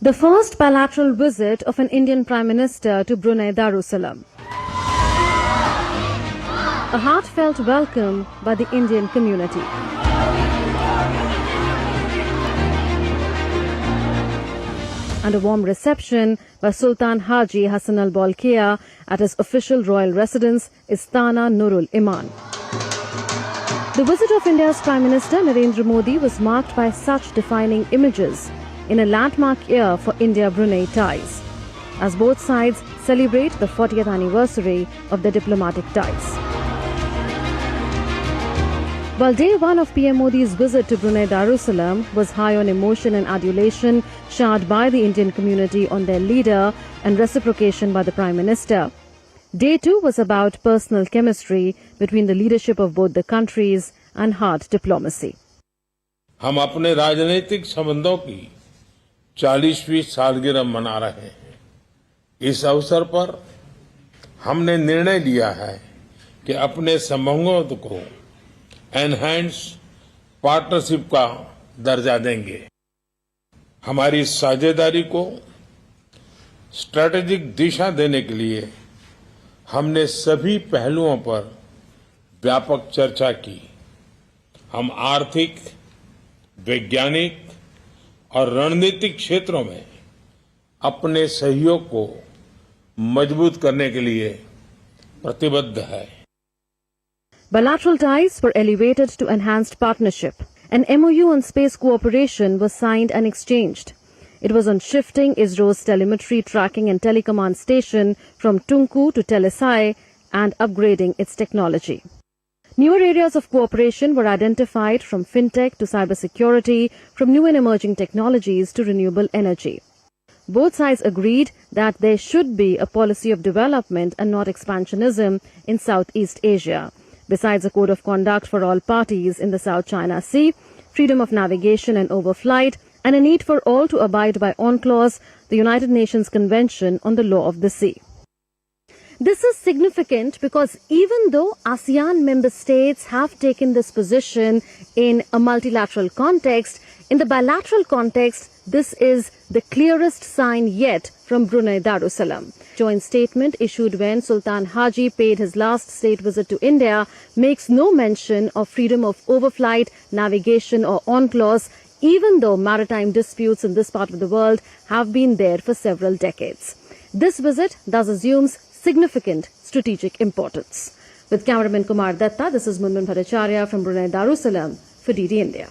The first bilateral visit of an Indian Prime Minister to Brunei Darussalam. A heartfelt welcome by the Indian community. And a warm reception by Sultan Haji Hassan Al Bolkiah at his official royal residence, Istana Nurul Iman. The visit of India's Prime Minister Narendra Modi was marked by such defining images in a landmark year for India-Brunei ties, as both sides celebrate the 40th anniversary of their diplomatic ties. While day one of PM Modi's visit to Brunei Darussalam was high on emotion and adulation showered by the Indian community on their leader and reciprocation by the Prime Minister, day two was about personal chemistry between the leadership of both the countries and hard diplomacy. हम अपने राजनीतिक संबंधों की 40वीं सालगिरह मना रहे हैं। इस अवसर पर हमने निर्णय लिया है कि अपने संबंधों को एनहांस पार्टनरशिप का दर्जा देंगे। हमारी साझेदारी को स्ट्रैटेजिक दिशा देने के लिए हमने सभी पहलुओं पर व्यापक चर्चा की। हम आर्थिक, वैज्ञानिक और रणनीतिक क्षेत्रों में अपने सहयोग को मजबूत करने के लिए प्रतिबद्ध है। Bilateral ties were elevated to enhanced partnership. An MOU on space cooperation was signed and exchanged. It was on shifting ISRO's telemetry tracking and telecommand station from Tunku to Telesai and upgrading its technology. Newer areas of cooperation were identified, from fintech to cybersecurity, from new and emerging technologies to renewable energy. Both sides agreed that there should be a policy of development and not expansionism in Southeast Asia. Besides a code of conduct for all parties in the South China Sea, freedom of navigation and overflight, and a need for all to abide by UNCLOS, the United Nations Convention on the Law of the Sea. This is significant because even though ASEAN member states have taken this position in a multilateral context, in the bilateral context, this is the clearest sign yet from Brunei Darussalam. Joint statement issued when Sultan Haji paid his last state visit to India makes no mention of freedom of overflight, navigation or UNCLOS, even though maritime disputes in this part of the world have been there for several decades. This visit thus assumes significant strategic importance. With cameraman Kumar Datta, this is Munmun Bhattacharya from Brunei Darussalam for DD India.